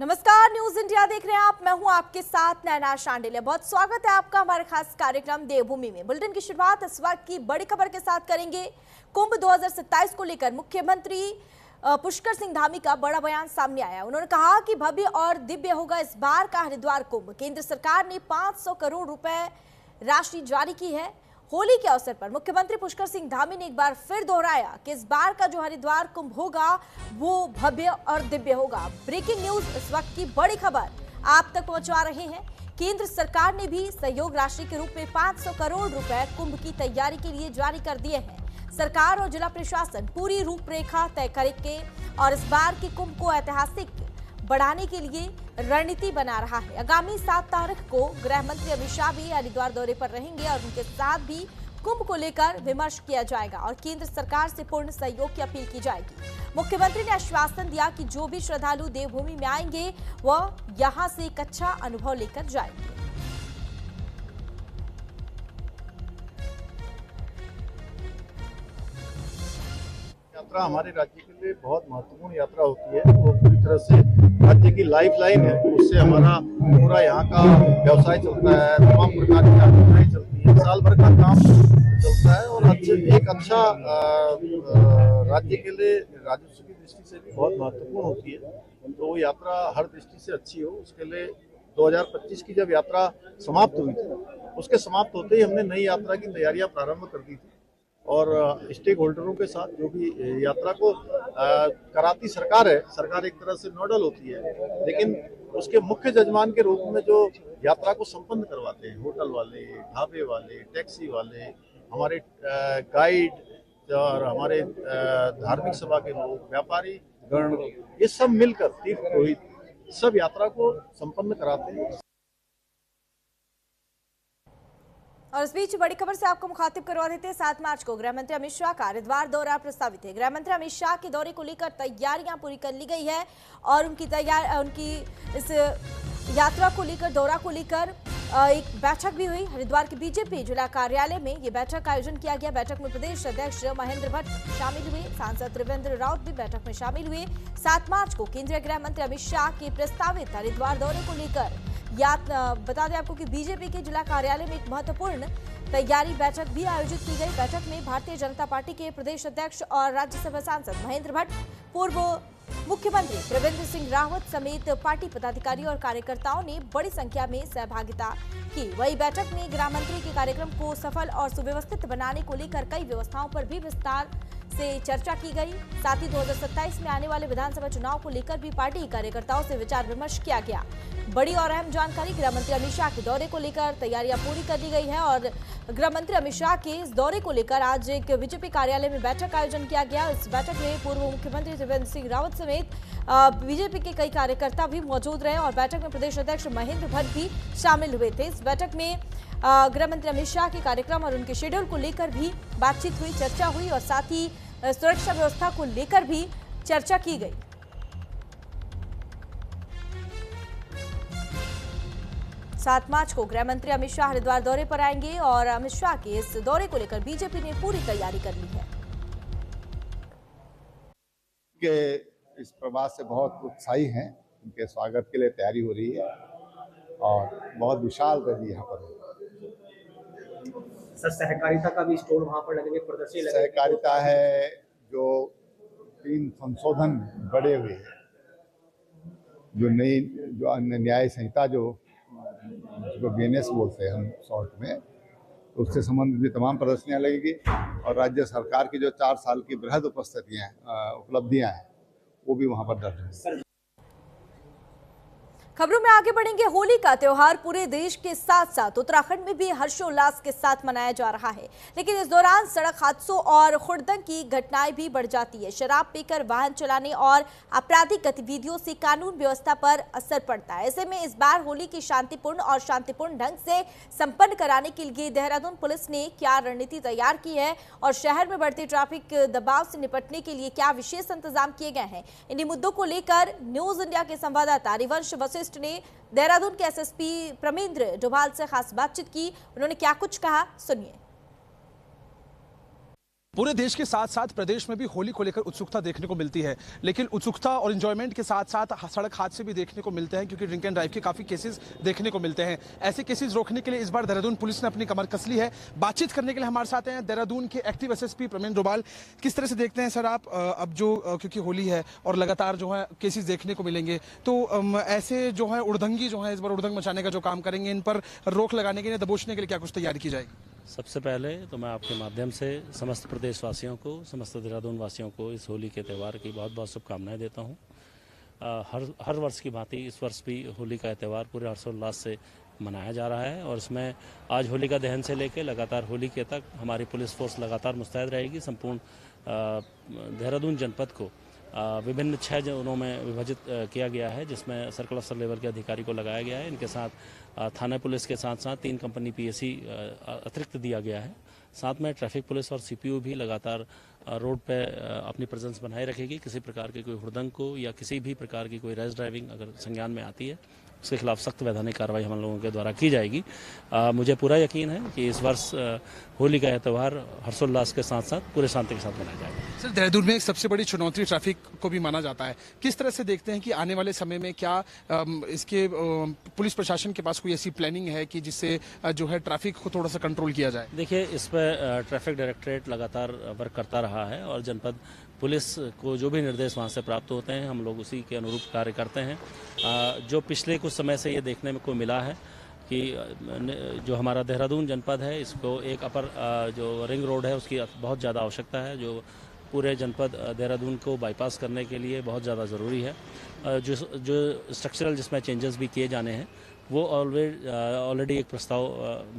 नमस्कार, news India देख रहे हैं आप। मैं हूं आपके साथ नैना शांडिल्य। बहुत स्वागत है आपका हमारे खास कार्यक्रम देवभूमि में। बुलेटिन की शुरुआत इस वक्त की बड़ी खबर के साथ करेंगे। कुंभ 2027 को लेकर मुख्यमंत्री पुष्कर सिंह धामी का बड़ा बयान सामने आया। उन्होंने कहा कि भव्य और दिव्य होगा इस बार का हरिद्वार कुंभ। केंद्र सरकार ने 500 करोड़ रुपए राशि जारी की है। होली के अवसर पर मुख्यमंत्री पुष्कर सिंह धामी ने एक बार फिर दोहराया कि इस बार का जो हरिद्वार कुंभ होगा वो भव्य और दिव्य होगा। ब्रेकिंग न्यूज, इस वक्त की बड़ी खबर आप तक पहुंचा रहे हैं। केंद्र सरकार ने भी सहयोग राशि के रूप में 500 करोड़ रुपए कुंभ की तैयारी के लिए जारी कर दिए हैं। सरकार और जिला प्रशासन पूरी रूपरेखा तय करेंगे और इस बार के कुंभ को ऐतिहासिक बढ़ाने के लिए रणनीति बना रहा है। आगामी 7 तारीख को गृह मंत्री अमित शाह भी हरिद्वार दौरे पर रहेंगे और उनके साथ भी कुंभ को लेकर विमर्श किया जाएगा और केंद्र सरकार से पूर्ण सहयोग की अपील की जाएगी। मुख्यमंत्री ने आश्वासन दिया कि जो भी श्रद्धालु देवभूमि में आएंगे वह यहां से एक अच्छा अनुभव लेकर जाएंगे। यात्रा हमारे राज्य के लिए बहुत महत्वपूर्ण यात्रा होती है। वो पूरी तरह से राज्य की लाइफ लाइन है। उससे हमारा पूरा यहाँ का व्यवसाय चलता है, तमाम प्रकार की यात्राएं चलती है, साल भर का काम चलता है और एक अच्छा राज्य के लिए राजस्व की दृष्टि से भी बहुत महत्वपूर्ण होती है। तो वो यात्रा हर दृष्टि से अच्छी हो, उसके लिए 2025 की जब यात्रा समाप्त हुई थी, उसके समाप्त होते ही हमने नई यात्रा की तैयारियां प्रारंभ कर दी थी और स्टेक होल्डरों के साथ जो भी यात्रा को कराती सरकार है, सरकार एक तरह से नोडल होती है, लेकिन उसके मुख्य जजमान के रूप में जो यात्रा को संपन्न करवाते हैं, होटल वाले, ढाबे वाले, टैक्सी वाले, हमारे गाइड और हमारे धार्मिक सभा के लोग, व्यापारी गण, ये सब मिलकर तीर्थ पुरोहित सब यात्रा को संपन्न कराते हैं। और इस बीच बड़ी खबर से आपको मुखातिब करवा देते हैं। 7 मार्च को गृह मंत्री अमित शाह का हरिद्वार दौरा प्रस्तावित है। गृह मंत्री अमित शाह के दौरे को लेकर तैयारियां पूरी कर ली गई है और उनकी इस यात्रा को लेकर, दौरा को लेकर एक बैठक भी हुई। हरिद्वार के बीजेपी जिला कार्यालय में ये बैठक का आयोजन किया गया। बैठक में प्रदेश अध्यक्ष महेंद्र भट्ट शामिल हुए, सांसद त्रिवेंद्र राउत भी बैठक में शामिल हुए। 7 मार्च को केंद्रीय गृह मंत्री अमित शाह के प्रस्तावित हरिद्वार दौरे को लेकर बता दें आपको कि बीजेपी के जिला कार्यालय में एक महत्वपूर्ण तैयारी बैठक भी आयोजित की गई। बैठक में भारतीय जनता पार्टी के प्रदेश अध्यक्ष और राज्यसभा सांसद महेंद्र भट्ट, पूर्व मुख्यमंत्री त्रिवेंद्र सिंह रावत समेत पार्टी पदाधिकारी और कार्यकर्ताओं ने बड़ी संख्या में सहभागिता की। वही बैठक में गृह मंत्री के कार्यक्रम को सफल और सुव्यवस्थित बनाने को लेकर कई व्यवस्थाओं पर भी विस्तार से चर्चा की गई। साथ ही 2027 में आने वाले विधानसभा चुनाव को लेकर भी पार्टी कार्यकर्ताओं से विचार विमर्श किया गया। बड़ी और अहम जानकारी, गृह मंत्री अमित शाह के दौरे को लेकर तैयारियां पूरी कर ली गई है और गृह मंत्री अमित शाह के इस दौरे को लेकर आज एक बीजेपी कार्यालय में बैठक का आयोजन किया गया। इस बैठक में पूर्व मुख्यमंत्री त्रिवेंद्र सिंह रावत समेत बीजेपी के कई कार्यकर्ता भी मौजूद रहे और बैठक में प्रदेश अध्यक्ष महेंद्र भट्ट भी शामिल हुए थे। इस बैठक में गृह मंत्री अमित शाह के कार्यक्रम और उनके शेड्यूल को लेकर भी बातचीत हुई, चर्चा हुई और साथ ही सुरक्षा व्यवस्था को लेकर भी चर्चा की गई। सात मार्च को गृह मंत्री अमित शाह हरिद्वार दौरे पर आएंगे और अमित शाह के इस दौरे को लेकर बीजेपी ने पूरी तैयारी कर ली है। इस प्रवास से बहुत उत्साही हैं, उनके स्वागत के लिए तैयारी हो रही है और बहुत विशाल रैली यहाँ पर होगी। सर, सहकारिता का भी स्टोर वहाँ पर लगेंगे, प्रदर्शनी लगेगी। सहकारिता है, जो 3 संशोधन बड़े हुए हैं, जो नई जो अन्य न्याय संहिता जो बीएनएस बोलते हैं हम शॉर्ट में, तो उससे संबंधित भी तमाम प्रदर्शनियाँ लगेगी और राज्य सरकार की जो 4 साल की बृहद उपलब्धियाँ हैं वो भी वहाँ पर दर्ज है। खबरों में आगे बढ़ेंगे। होली का त्योहार पूरे देश के साथ साथ उत्तराखंड में भी हर्षोल्लास के साथ मनाया जा रहा है, लेकिन इस दौरान सड़क हादसों और हुड़दंग की घटनाएं भी बढ़ जाती है। शराब पीकर वाहन चलाने और आपराधिक गतिविधियों से कानून व्यवस्था पर असर पड़ता है। ऐसे में इस बार होली की शांतिपूर्ण ढंग से संपन्न कराने के लिए देहरादून पुलिस ने क्या रणनीति तैयार की है और शहर में बढ़ते ट्रैफिक दबाव से निपटने के लिए क्या विशेष इंतजाम किए गए हैं, इन्हीं मुद्दों को लेकर न्यूज इंडिया के संवाददाता हरिवंश वशिष्ठ ने देहरादून के एसएसपी प्रमेंद्र डोभाल से खास बातचीत की। उन्होंने क्या कुछ कहा, सुनिए। पूरे देश के साथ साथ प्रदेश में भी होली को लेकर उत्सुकता देखने को मिलती है, लेकिन उत्सुकता और एंजॉयमेंट के साथ साथ सड़क हादसे भी देखने को मिलते हैं, क्योंकि ड्रिंक एंड ड्राइव के काफी केसेस देखने को मिलते हैं। ऐसे केसेस रोकने के लिए इस बार देहरादून पुलिस ने अपनी कमर कस ली है। बातचीत करने के लिए हमारे साथ हैं देहरादून के एक्टिव एसएसपी प्रवीण डोभाल। किस तरह से देखते हैं सर आप अब जो क्योंकि होली है और लगातार जो है केसेस देखने को मिलेंगे, तो ऐसे जो है उड़दंगी जो है इस बार उड़दंग मचाने का जो काम करेंगे, इन पर रोक लगाने के लिए, दबोचने के लिए क्या कुछ तैयारी की जाएगी? सबसे पहले तो मैं आपके माध्यम से समस्त प्रदेशवासियों को, समस्त देहरादून वासियों को इस होली के त्यौहार की बहुत बहुत शुभकामनाएं देता हूं। हर वर्ष की भांति इस वर्ष भी होली का त्यौहार पूरे हर्षोल्लास से मनाया जा रहा है और इसमें आज होलिका दहन से लेकर लगातार होली के तक हमारी पुलिस फोर्स लगातार मुस्तैद रहेगी। संपूर्ण देहरादून जनपद को विभिन्न 6 जोनों में विभाजित किया गया है, जिसमें सर्कल अफसर लेवल के अधिकारी को लगाया गया है। इनके साथ थाना पुलिस के साथ साथ 3 कंपनी पीएसी अतिरिक्त दिया गया है। साथ में ट्रैफिक पुलिस और सीपीयू भी लगातार रोड पे अपनी प्रेजेंस बनाए रखेगी। किसी प्रकार के कोई हुड़दंग को या किसी भी प्रकार की कोई रैश ड्राइविंग अगर संज्ञान में आती है, उसके खिलाफ सख्त वैधानिक कार्रवाई हम लोगों के द्वारा की जाएगी। मुझे पूरा यकीन है कि इस वर्ष होली का त्यौहार हर्षोल्लास के साथ साथ पूरे शांति के साथ मनाया जाएगा। सर, देहरादून में एक सबसे बड़ी चुनौती ट्रैफिक को भी माना जाता है। किस तरह से देखते हैं कि आने वाले समय में क्या इसके पुलिस प्रशासन के पास कोई ऐसी प्लानिंग है कि जिससे जो है ट्रैफिक को थोड़ा सा कंट्रोल किया जाए? देखिए, इस पर ट्रैफिक डायरेक्टरेट लगातार वर्क करता रहा है और जनपद पुलिस को जो भी निर्देश वहाँ से प्राप्त होते हैं, हम लोग उसी के अनुरूप कार्य करते हैं। जो पिछले कुछ समय से ये देखने में को मिला है कि जो हमारा देहरादून जनपद है, इसको एक अपर जो रिंग रोड है उसकी बहुत ज़्यादा आवश्यकता है, जो पूरे जनपद देहरादून को बाईपास करने के लिए बहुत ज़्यादा ज़रूरी है। जो स्ट्रक्चरल जिसमें चेंजेस भी किए जाने हैं, वो ऑलरेडी एक प्रस्ताव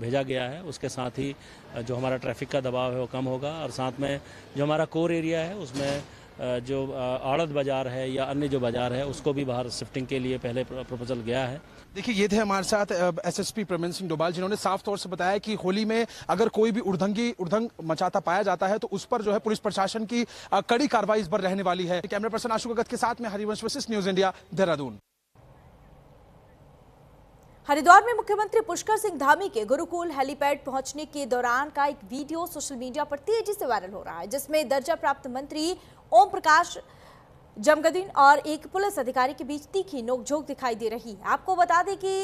भेजा गया है। उसके साथ ही जो हमारा ट्रैफिक का दबाव है वो कम होगा और साथ में जो हमारा कोर एरिया है उसमें जो आड़त बाज़ार है या अन्य जो बाज़ार है उसको भी बाहर शिफ्टिंग के लिए पहले प्रपोजल गया है। देखिए, ये थे हमारे साथ एसएसपी प्रवीण सिंह डोभाल, जिन्होंने साफ तौर से बताया कि होली में अगर कोई भी उड़दंग मचाता पाया जाता है तो उस पर जो है पुलिस प्रशासन की कड़ी कार्रवाई इस पर रहने वाली है। कैमरा पर्सन आशु भगत के साथ में हरिवंश वशिष्ठ, न्यूज़ इंडिया, देहरादून। हरिद्वार में मुख्यमंत्री पुष्कर सिंह धामी के गुरुकुल हेलीपैड पहुंचने के दौरान का एक वीडियो सोशल मीडिया पर तेजी से वायरल हो रहा है, जिसमें दर्जा प्राप्त मंत्री ओम प्रकाश जमगदीन और एक पुलिस अधिकारी के बीच तीखी नोकझोंक दिखाई दे रही है। आपको बता दें कि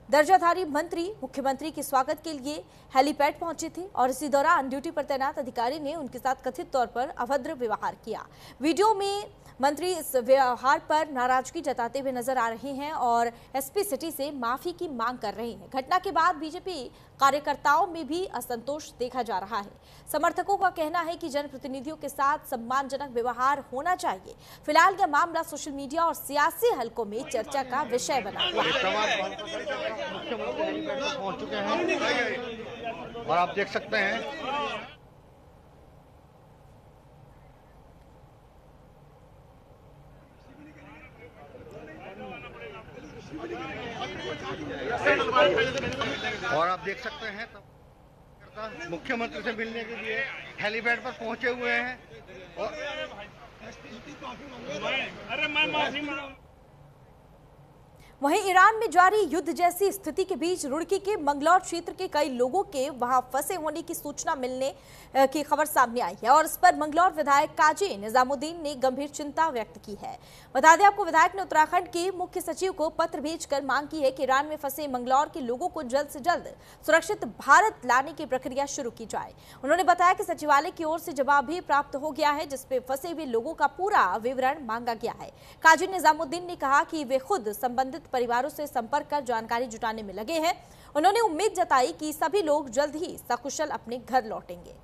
दर्जाधारी मंत्री मुख्यमंत्री के स्वागत के लिए हेलीपैड पहुंचे थे और इसी दौरान ड्यूटी पर तैनात अधिकारी ने उनके साथ कथित तौर पर अभद्र व्यवहार किया। वीडियो में मंत्री इस व्यवहार पर नाराजगी जताते हुए नजर आ रहे हैं और एसपी सिटी से माफी की मांग कर रहे हैं। घटना के बाद बीजेपी कार्यकर्ताओं में भी असंतोष देखा जा रहा है। समर्थकों का कहना है कि जनप्रतिनिधियों के साथ सम्मानजनक व्यवहार होना चाहिए। फिलहाल यह मामला सोशल मीडिया और सियासी हलकों में चर्चा का विषय बना हुआ है। पहुंच चुके हैं और आप देख सकते हैं मुख्यमंत्री से मिलने के लिए हेलीपैड पर पहुंचे हुए हैं और वहीं ईरान में जारी युद्ध जैसी स्थिति के बीच रुड़की के मंगलौर क्षेत्र के कई लोगों के वहां फंसे होने की सूचना मिलने की खबर सामने आई है और इस पर मंगलौर विधायक काजी निजामुद्दीन ने गंभीर चिंता व्यक्त की है। बता दें आपको, विधायक ने उत्तराखंड के मुख्य सचिव को पत्र भेजकर मांग की है कि ईरान में फंसे मंगलौर के लोगों को जल्द से जल्द सुरक्षित भारत लाने की प्रक्रिया शुरू की जाए। उन्होंने बताया कि सचिवालय की ओर से जवाब भी प्राप्त हो गया है, जिसपे फंसे हुए लोगों का पूरा विवरण मांगा गया है। काजी निजामुद्दीन ने कहा कि वे खुद संबंधित परिवारों से संपर्क कर जानकारी जुटाने में लगे हैं। उन्होंने उम्मीद जताई कि सभी लोग जल्द ही सकुशल अपने घर लौटेंगे।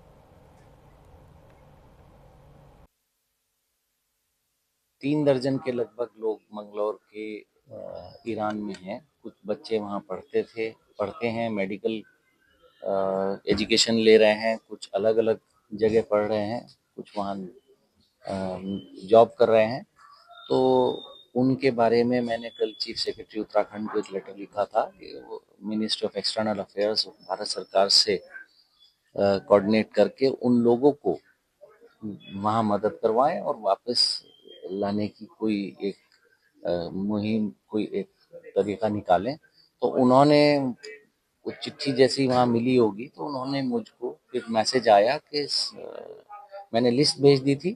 3 दर्जन के लगभग लोग मंगलौर के ईरान में हैं। कुछ बच्चे वहाँ पढ़ते हैं, मेडिकल एजुकेशन ले रहे हैं, कुछ अलग अलग जगह पढ़ रहे हैं, कुछ वहाँ जॉब कर रहे हैं। तो उनके बारे में मैंने कल चीफ सेक्रेटरी उत्तराखंड को एक लेटर लिखा था। Ministry of external affairs Bharat सरकार से कोऑर्डिनेट करके उन लोगों को वहाँ मदद करवाएं और वापस लाने की कोई एक मुहिम, कोई एक तरीका निकालें। तो उन्होंने कुछ चिट्ठी जैसी वहाँ मिली होगी तो उन्होंने मुझको फिर मैसेज आया कि मैंने लिस्ट भेज दी थी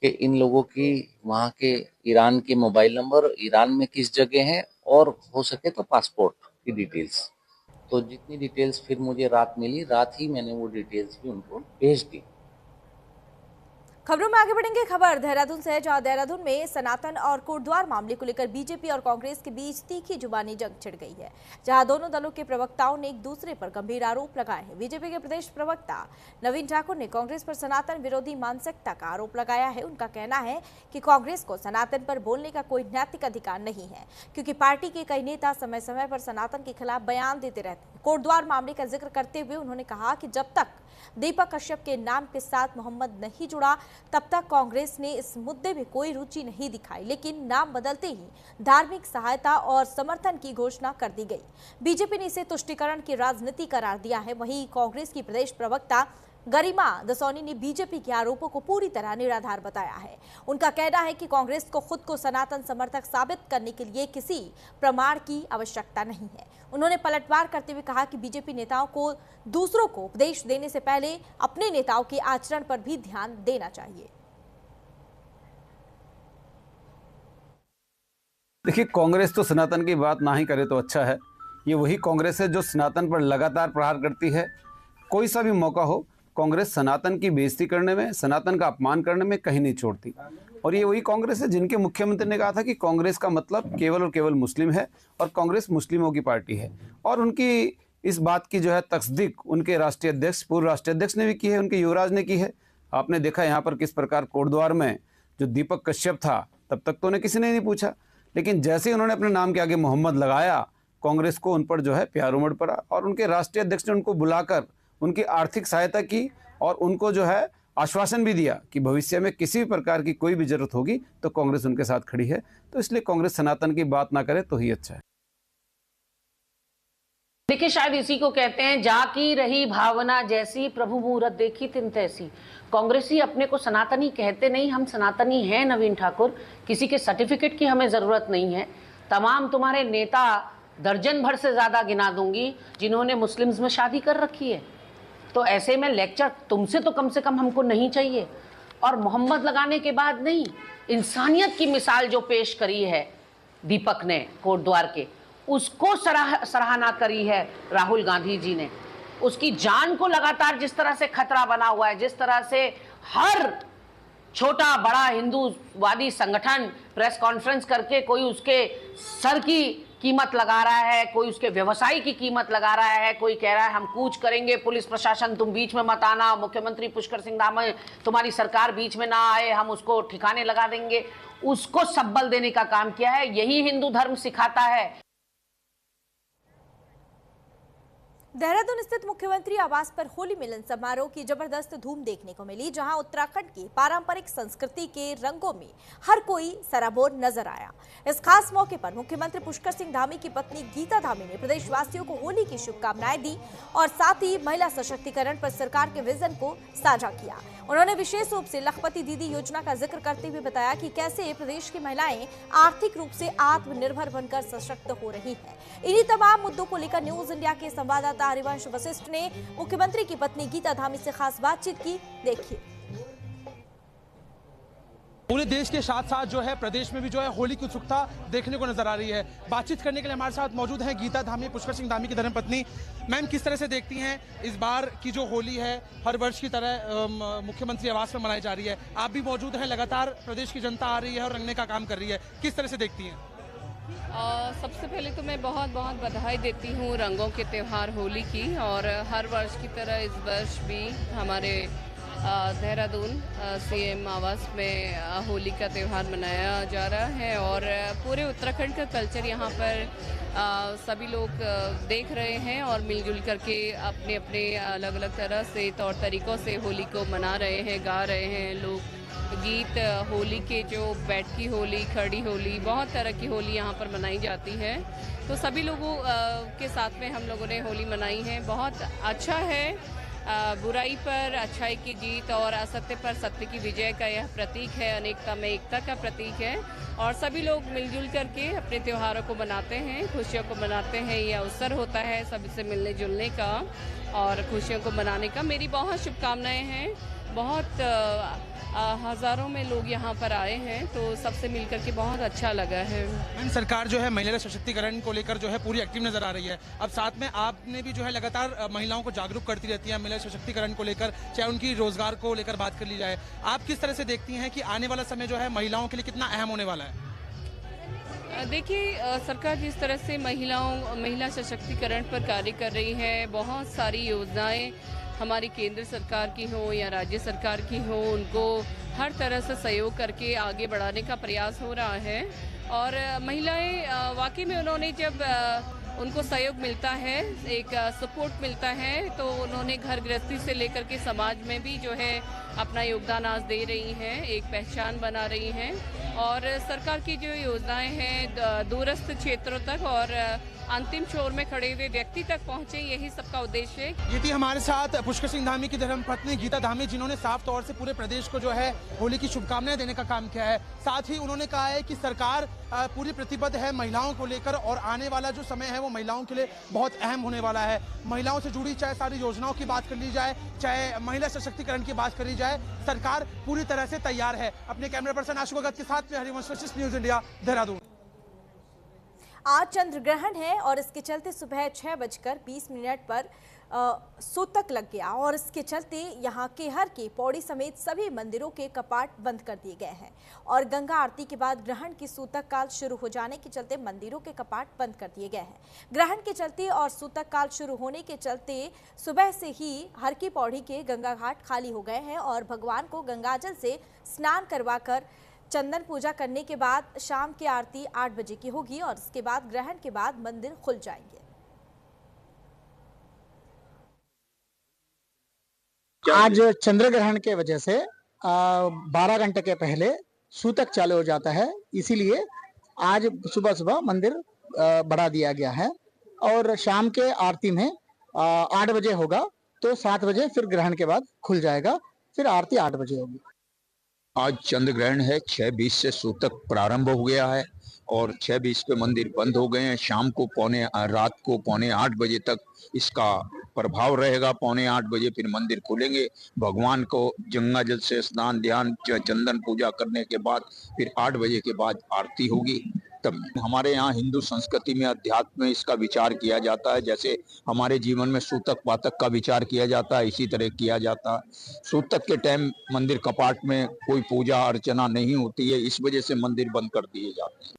कि इन लोगों की वहाँ के ईरान के मोबाइल नंबर, ईरान में किस जगह है और हो सके तो पासपोर्ट की डिटेल्स। तो जितनी डिटेल्स फिर मुझे रात मिली, रात ही मैंने वो डिटेल्स भी उनको भेज दी। खबरों में आगे बढ़ेंगे। खबर देहरादून से है, जहां देहरादून में सनातन और कोटद्वार मामले को लेकर बीजेपी और कांग्रेस के बीच तीखी जुबानी जंग छिड़ गई है, जहां दोनों दलों के प्रवक्ताओं ने एक दूसरे पर गंभीर आरोप लगाए हैं। बीजेपी के प्रदेश प्रवक्ता नवीन ठाकुर ने कांग्रेस पर सनातन विरोधी मानसिकता का आरोप लगाया है। उनका कहना है कि कांग्रेस को सनातन पर बोलने का कोई नैतिक अधिकार नहीं है, क्योंकि पार्टी के कई नेता समय समय पर सनातन के खिलाफ बयान देते रहते हैं। कोटद्वार मामले का जिक्र करते हुए उन्होंने कहा कि जब तक दीपक कश्यप के नाम के साथ मोहम्मद नहीं जुड़ा, तब तक कांग्रेस ने इस मुद्दे में कोई रुचि नहीं दिखाई, लेकिन नाम बदलते ही धार्मिक सहायता और समर्थन की घोषणा कर दी गई। बीजेपी ने इसे तुष्टीकरण की राजनीति करार दिया है। वहीं कांग्रेस की प्रदेश प्रवक्ता गरिमा दसौनी ने बीजेपी के आरोपों को पूरी तरह निराधार बताया है। उनका कहना है कि कांग्रेस को खुद को सनातन समर्थक साबित करने के लिए किसी प्रमाण की आवश्यकता नहीं है। उन्होंने पलटवार करते हुए कहा कि बीजेपी नेताओं को दूसरों को उपदेश देने से पहले अपने नेताओं के आचरण पर भी ध्यान देना चाहिए। देखिए, कांग्रेस तो सनातन की बात ना ही करे तो अच्छा है। ये वही कांग्रेस है जो सनातन पर लगातार प्रहार करती है। कोई सा भी मौका हो, कांग्रेस सनातन की बेइज्जती करने में, सनातन का अपमान करने में कहीं नहीं छोड़ती। और ये वही कांग्रेस है जिनके मुख्यमंत्री ने कहा था कि कांग्रेस का मतलब केवल और केवल मुस्लिम है और कांग्रेस मुस्लिमों की पार्टी है। और उनकी इस बात की जो है तस्दीक उनके राष्ट्रीय अध्यक्ष, पूर्व राष्ट्रीय अध्यक्ष ने भी की है, उनके युवराज ने की है। आपने देखा यहाँ पर किस प्रकार कोटद्वार में जो दीपक कश्यप था, तब तक तो उन्हें किसी ने नहीं पूछा, लेकिन जैसे ही उन्होंने अपने नाम के आगे मोहम्मद लगाया, कांग्रेस को उन पर जो है प्यार उमड़ पड़ा। और उनके राष्ट्रीय अध्यक्ष ने उनको बुलाकर उनकी आर्थिक सहायता की और उनको जो है आश्वासन भी दिया कि भविष्य में किसी भी प्रकार की कोई भी जरूरत होगी तो कांग्रेस उनके साथ खड़ी है। तो इसलिए कांग्रेस सनातन की बात ना करे तो ही अच्छा है। देखिए, शायद इसी को कहते हैं जाकी रही भावना जैसी, प्रभु मुहूर्त देखी तिन तैसी। कांग्रेसी अपने को सनातनी कहते नहीं, हम सनातनी हैं नवीन ठाकुर। किसी के सर्टिफिकेट की हमें जरूरत नहीं है। तमाम तुम्हारे नेता दर्जन भर से ज्यादा गिना दूंगी जिन्होंने मुस्लिम्स में शादी कर रखी है। तो ऐसे में लेक्चर तुमसे तो कम से कम हमको नहीं चाहिए। और मोहम्मद लगाने के बाद नहीं, इंसानियत की मिसाल जो पेश करी है दीपक ने कोटद्वार के, उसको सराहना करी है राहुल गांधी जी ने। उसकी जान को लगातार जिस तरह से खतरा बना हुआ है, जिस तरह से हर छोटा बड़ा हिंदूवादी संगठन प्रेस कॉन्फ्रेंस करके कोई उसके सर की कीमत लगा रहा है, कोई उसके व्यवसाय की कीमत लगा रहा है, कोई कह रहा है हम कूच करेंगे, पुलिस प्रशासन तुम बीच में मत आना, मुख्यमंत्री पुष्कर सिंह धामी तुम्हारी सरकार बीच में ना आए, हम उसको ठिकाने लगा देंगे। उसको सब्बल देने का काम किया है। यही हिंदू धर्म सिखाता है। देहरादून स्थित मुख्यमंत्री आवास पर होली मिलन समारोह की जबरदस्त धूम देखने को मिली, जहां उत्तराखंड की पारंपरिक संस्कृति के रंगों में हर कोई सराबोर नजर आया। इस खास मौके पर मुख्यमंत्री पुष्कर सिंह धामी की पत्नी गीता धामी ने प्रदेशवासियों को होली की शुभकामनाएं दी और साथ ही महिला सशक्तिकरण पर सरकार के विजन को साझा किया। उन्होंने विशेष रूप से लखपति दीदी योजना का जिक्र करते हुए बताया कि कैसे प्रदेश की महिलाएं आर्थिक रूप से आत्मनिर्भर बनकर सशक्त हो रही हैं। इन्हीं तमाम मुद्दों को लेकर न्यूज इंडिया के संवाददाता हरिवंश वशिष्ठ ने मुख्यमंत्री की पत्नी गीता धामी से खास बातचीत की। देखिए। पूरे देश के साथ साथ जो है प्रदेश में भी जो है होली की उत्सुकता देखने को नजर आ रही है। बातचीत करने के लिए हमारे साथ मौजूद हैं गीता धामी, पुष्कर सिंह धामी की धर्मपत्नी। मैम, किस तरह से देखती हैं इस बार की जो होली है, हर वर्ष की तरह मुख्यमंत्री आवास में मनाई जा रही है, आप भी मौजूद हैं, लगातार प्रदेश की जनता आ रही है और रंगने का काम कर रही है, किस तरह से देखती हैं? सबसे पहले तो मैं बहुत बहुत बधाई देती हूँ रंगों के त्यौहार होली की। और हर वर्ष की तरह इस वर्ष भी हमारे देहरादून सीएम आवास में होली का त्यौहार मनाया जा रहा है। और पूरे उत्तराखंड का कल्चर यहाँ पर सभी लोग देख रहे हैं और मिलजुल करके अपने अपने अलग अलग तरह से तौर तरीक़ों से होली को मना रहे हैं, गा रहे हैं लोग गीत। होली के जो बैठकी होली, खड़ी होली, बहुत तरह की होली यहाँ पर मनाई जाती है। तो सभी लोगों के साथ में हम लोगों ने होली मनाई है, बहुत अच्छा है। बुराई पर अच्छाई की जीत और असत्य पर सत्य की विजय का यह प्रतीक है, अनेकता में एकता का प्रतीक है। और सभी लोग मिलजुल करके अपने त्योहारों को मनाते हैं, खुशियों को मनाते हैं। यह अवसर होता है सभी से मिलने जुलने का और खुशियों को मनाने का। मेरी बहुत शुभकामनाएं हैं। बहुत हज़ारों में लोग यहाँ पर आए हैं, तो सबसे मिलकर के बहुत अच्छा लगा है। मैम, सरकार जो है महिला सशक्तिकरण को लेकर जो है पूरी एक्टिव नजर आ रही है। अब साथ में आपने भी जो है लगातार महिलाओं को जागरूक करती रहती है महिला सशक्तिकरण को लेकर, चाहे उनकी रोजगार को लेकर बात कर ली जाए। आप किस तरह से देखती हैं कि आने वाला समय जो है महिलाओं के लिए कितना अहम होने वाला है? देखिए, सरकार जिस तरह से महिला सशक्तिकरण पर कार्य कर रही है, बहुत सारी योजनाएं हमारी केंद्र सरकार की हो या राज्य सरकार की हो, उनको हर तरह से सहयोग करके आगे बढ़ाने का प्रयास हो रहा है। और महिलाएं वाकई में उन्होंने जब उनको सहयोग मिलता है, एक सपोर्ट मिलता है, तो उन्होंने घर गृहस्थी से लेकर के समाज में भी जो है अपना योगदान आज दे रही हैं, एक पहचान बना रही हैं। और सरकार की जो योजनाएं हैं दूरस्थ क्षेत्रों तक और अंतिम छोर में खड़े हुए व्यक्ति तक पहुंचे, यही सबका उद्देश्य है। ये थी हमारे साथ पुष्कर सिंह धामी की धर्मपत्नी गीता धामी, जिन्होंने साफ तौर से पूरे प्रदेश को जो है होली की शुभकामनाएं देने का काम किया है। साथ ही उन्होंने कहा है कि सरकार पूरी प्रतिबद्ध है महिलाओं को लेकर और आने वाला जो समय है वो महिलाओं के लिए बहुत अहम होने वाला है। महिलाओं से जुड़ी चाहे सारी योजनाओं की बात कर ली जाए, चाहे महिला सशक्तिकरण की बात करी जाए, सरकार पूरी तरह से तैयार है। अपने कैमरा पर्सन आशु भगत के साथ में हरिवंश वशिष्ठ, न्यूज इंडिया, देहरादून। आज चंद्र ग्रहण है और इसके चलते सुबह 6:20 पर सूतक लग गया और इसके चलते यहाँ के हर के पौड़ी समेत सभी मंदिरों के कपाट बंद कर दिए गए हैं। और गंगा आरती के बाद ग्रहण की सूतक काल शुरू हो जाने के चलते मंदिरों के कपाट बंद कर दिए गए हैं। ग्रहण के चलते और सूतक काल शुरू होने के चलते सुबह से ही हर की पौड़ी के गंगा घाट खाली हो गए हैं और भगवान को गंगाजल से स्नान करवाकर चंदन पूजा करने के बाद शाम की आरती 8 बजे की होगी और इसके बाद ग्रहण के बाद मंदिर खुल जाएंगे। आज चंद्र ग्रहण के वजह से 12 घंटे के पहले सूतक चालू हो जाता है, इसीलिए आज सुबह सुबह मंदिर बढ़ा दिया गया है और शाम के आरती में 8 बजे होगा, तो 7 बजे फिर ग्रहण के बाद खुल जाएगा, फिर आरती 8 बजे होगी। आज चंद्र ग्रहण है, 6:20 से सूतक प्रारंभ हो गया है और 6:20 पे मंदिर बंद हो गए हैं। शाम को रात को 7:45 बजे तक इसका प्रभाव रहेगा। 7:45 बजे फिर मंदिर खुलेंगे। भगवान को गंगा जल से स्नान, ध्यान, चंदन पूजा करने के बाद फिर 8 बजे के बाद आरती होगी। तब हमारे यहाँ हिंदू संस्कृति में अध्यात्म में इसका विचार किया जाता है। जैसे हमारे जीवन में सूतक पातक का विचार किया जाता है, इसी तरह किया जाता है। सूतक के टाइम मंदिर कपाट में कोई पूजा अर्चना नहीं होती है, इस वजह से मंदिर बंद कर दिए जाते हैं।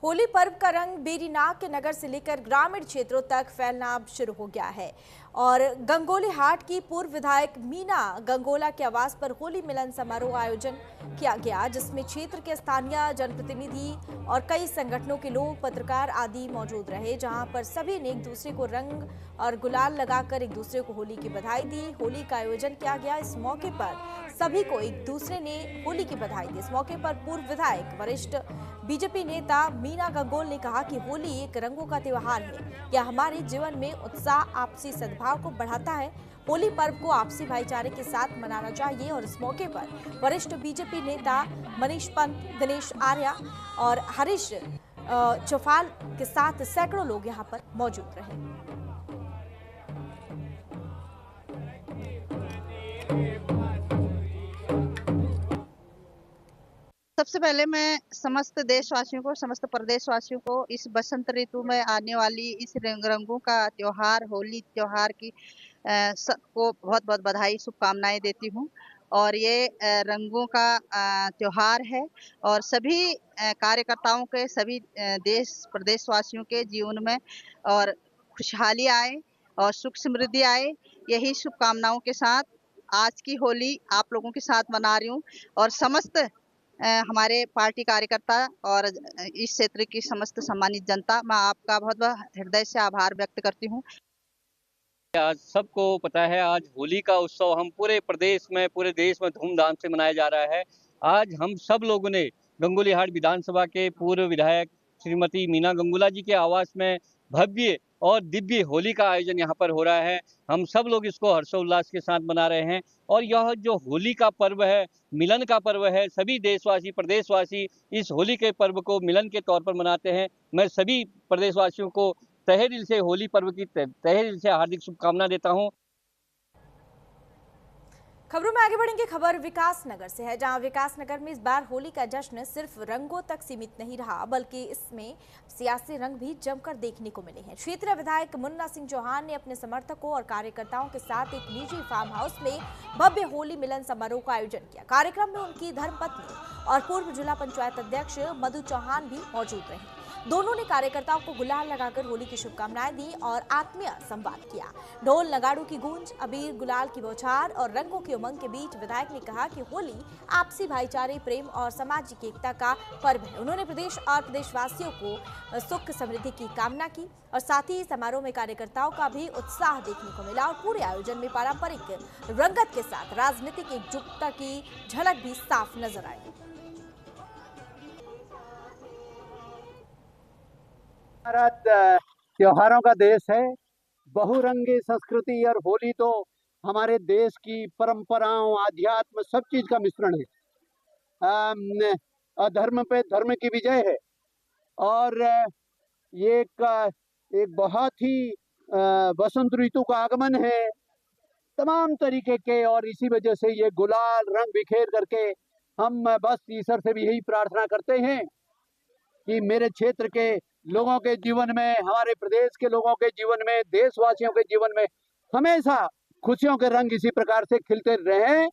होली पर्व का रंग बेरीनाग के नगर से लेकर ग्रामीण क्षेत्रों तक फैलना अब शुरू हो गया है और गंगोली हाट की पूर्व विधायक मीना गंगोला के आवास पर होली मिलन समारोह आयोजन किया गया, जिसमें क्षेत्र के स्थानीय जनप्रतिनिधि और कई संगठनों के लोग, पत्रकार आदि मौजूद रहे, जहां पर सभी ने एक दूसरे को रंग और गुलाल लगाकर एक दूसरे को होली की बधाई दी। होली का आयोजन किया गया, इस मौके पर सभी को एक दूसरे ने होली की बधाई दी। इस मौके पर पूर्व विधायक वरिष्ठ बीजेपी नेता मीना गंगोल ने कहा कि होली एक रंगों का त्योहार है, यह हमारे जीवन में उत्साह, आपसी सद्भाव को बढ़ाता है। होली पर्व को आपसी भाईचारे के साथ मनाना चाहिए और इस मौके पर वरिष्ठ बीजेपी नेता मनीष पंत, दिनेश आर्या और हरीश चौफाल के साथ सैकड़ों लोग यहां पर मौजूद रहे। सबसे पहले मैं समस्त देशवासियों को, समस्त प्रदेशवासियों को इस बसंत ऋतु में आने वाली इस रंगों का त्योहार, होली त्योहार की सबको बहुत बहुत बधाई, शुभकामनाएं देती हूँ। और ये रंगों का त्योहार है और सभी कार्यकर्ताओं के, सभी देश प्रदेशवासियों के जीवन में और खुशहाली आए और सुख समृद्धि आए, यही शुभकामनाओं के साथ आज की होली आप लोगों के साथ मना रही हूँ। और समस्त हमारे पार्टी कार्यकर्ता और इस क्षेत्र की समस्त सम्मानित जनता, मैं आपका बहुत बहुत हृदय से आभार व्यक्त करती हूँ। आज सबको पता है, आज होली का उत्सव हम पूरे प्रदेश में, पूरे देश में धूमधाम से मनाया जा रहा है। आज हम सब लोगों ने गंगोली हाट विधानसभा के पूर्व विधायक श्रीमती मीना गंगोला जी के आवास में भव्य और दिव्य होली का आयोजन यहाँ पर हो रहा है। हम सब लोग इसको हर्षोल्लास के साथ मना रहे हैं और यह जो होली का पर्व है, मिलन का पर्व है, सभी देशवासी, प्रदेशवासी इस होली के पर्व को मिलन के तौर पर मनाते हैं। मैं सभी प्रदेशवासियों को तहे दिल से होली पर्व की तहे दिल से हार्दिक शुभकामना देता हूँ। खबरों में आगे बढ़ेंगे। खबर विकास नगर से है, जहां विकास नगर में इस बार होली का जश्न सिर्फ रंगों तक सीमित नहीं रहा, बल्कि इसमें सियासी रंग भी जमकर देखने को मिले हैं। क्षेत्रीय विधायक मुन्ना सिंह चौहान ने अपने समर्थकों और कार्यकर्ताओं के साथ एक निजी फार्म हाउस में भव्य होली मिलन समारोह का आयोजन किया। कार्यक्रम में उनकी धर्मपत्नी और पूर्व जिला पंचायत अध्यक्ष मधु चौहान भी मौजूद रहे। दोनों ने कार्यकर्ताओं को गुलाल लगाकर होली की शुभकामनाएं दी और आत्मीय संवाद किया। ढोल नगाड़ों की गूंज, अबीर गुलाल की बौछार और रंगों की उमंग के बीच विधायक ने कहा कि होली आपसी भाईचारे, प्रेम और सामाजिक एकता का पर्व है। उन्होंने प्रदेश और प्रदेशवासियों को सुख समृद्धि की कामना की और साथ ही समारोह में कार्यकर्ताओं का भी उत्साह देखने को मिला और पूरे आयोजन में पारंपरिक रंगत के साथ राजनीतिक एकजुटता की झलक भी साफ नजर आई। भारत त्योहारों का देश है, बहुरंगी संस्कृति, और होली तो हमारे देश की परंपराओं, आध्यात्म, सब चीज का मिश्रण है। अधर्म पे धर्म की विजय है और ये एक बहुत ही वसंत ऋतु का आगमन है तमाम तरीके के, और इसी वजह से ये गुलाल रंग बिखेर करके हम बस ईश्वर से भी यही प्रार्थना करते हैं कि मेरे क्षेत्र के लोगों के जीवन में, हमारे प्रदेश के लोगों के जीवन में, देशवासियों के जीवन में हमेशा खुशियों के रंग इसी प्रकार से खिलते रहें।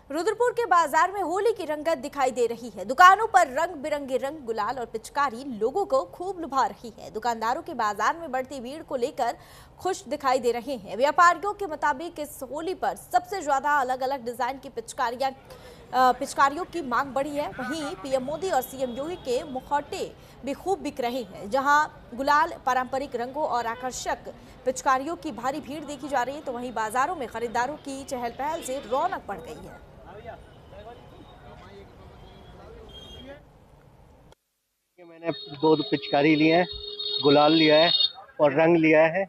रुद्रपुर के बाजार में होली की रंगत दिखाई दे रही है। दुकानों पर रंग बिरंगे रंग, गुलाल और पिचकारी लोगों को खूब लुभा रही है। दुकानदारों के बाजार में बढ़ती भीड़ को लेकर खुश दिखाई दे रहे हैं। व्यापारियों के मुताबिक इस होली पर सबसे ज्यादा अलग अलग डिजाइन की पिचकारियों की मांग बढ़ी है। वहीं पीएम मोदी और सीएम योगी के मुखौटे भी खूब बिक रहे हैं। जहां गुलाल, पारंपरिक रंगों और आकर्षक पिचकारियों की भारी भीड़ देखी जा रही है, तो वहीं बाजारों में खरीदारों की चहल पहल से रौनक बढ़ गई है। मैंने 2 पिचकारी लिए हैं, गुलाल लिया है और रंग लिया है,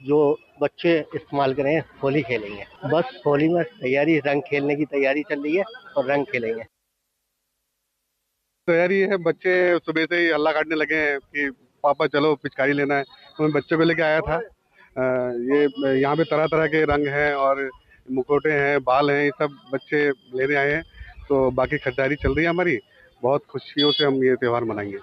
जो बच्चे इस्तेमाल करें, होली खेलेंगे। बस होली में तैयारी, रंग खेलने की तैयारी चल रही है और रंग खेलेंगे। तैयारी है, बच्चे सुबह से ही हल्ला काटने लगे हैं कि पापा चलो पिचकारी लेना है। तो मैं बच्चों को लेके आया था। ये यहाँ पे तरह तरह के रंग हैं और मुखौटे हैं, बाल हैं, ये सब बच्चे लेने आए हैं। तो बाकी खरीदारी चल रही है हमारी। बहुत खुशियों से हम ये त्यौहार मनाएंगे।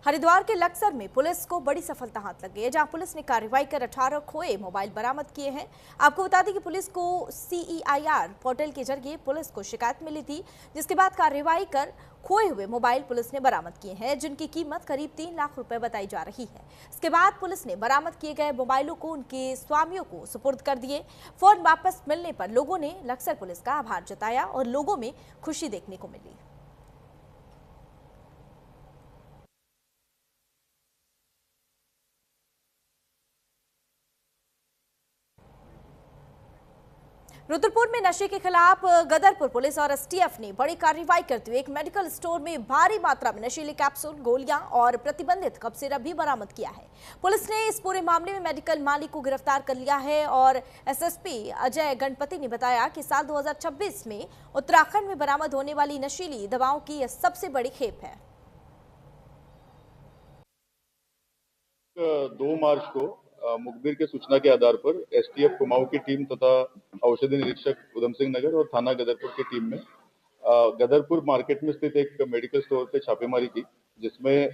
हरिद्वार के लक्सर में पुलिस को बड़ी सफलता हाथ लग गई है, जहां पुलिस ने कार्रवाई कर 18 खोए मोबाइल बरामद किए हैं। आपको बता दें कि पुलिस को CEIR पोर्टल के जरिए पुलिस को शिकायत मिली थी, जिसके बाद कार्रवाई कर खोए हुए मोबाइल पुलिस ने बरामद किए हैं, जिनकी कीमत करीब 3 लाख रुपए बताई जा रही है। इसके बाद पुलिस ने बरामद किए गए मोबाइलों को उनके स्वामियों को सुपुर्द कर दिए। फोन वापस मिलने पर लोगों ने लक्सर पुलिस का आभार जताया और लोगों में खुशी देखने को मिली। रुद्रपुर में नशे के खिलाफ गदरपुर पुलिस और STF ने बड़ी कार्रवाई करते हुए एक मेडिकल स्टोर में भारी मात्रा में नशीले कैप्सूल, गोलियां और प्रतिबंधित कफ सिरप भी बरामद किया है। पुलिस ने इस पूरे मामले में मेडिकल मालिक को गिरफ्तार कर लिया है और SSP अजय गणपति ने बताया कि साल 2026 में उत्तराखंड में बरामद होने वाली नशीली दवाओं की यह सबसे बड़ी खेप है। 2 मार्च को मुखबिर के सूचना के आधार पर STF कुमाऊं की टीम तथा औषधि निरीक्षक उधम सिंह नगर और थाना गदरपुर की टीम में गदरपुर मार्केट में स्थित एक मेडिकल स्टोर पे छापेमारी की, जिसमें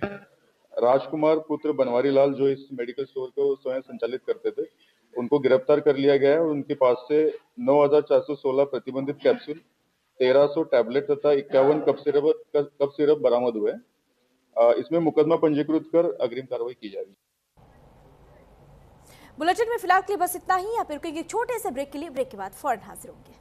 राजकुमार पुत्र बनवारी लाल, जो इस मेडिकल स्टोर को स्वयं संचालित करते थे, उनको गिरफ्तार कर लिया गया है और उनके पास से 9,416 प्रतिबंधित कैप्सूल, 1300 टैबलेट तथा 51 कफ सिरप बरामद हुए। इसमें मुकदमा पंजीकृत कर अग्रिम कार्रवाई की जा रही है। बुलेटिन में फिलहाल के लिए बस इतना ही। आप रुकेंगे एक छोटे से ब्रेक के लिए। ब्रेक के बाद फौरन हाजिर होंगे।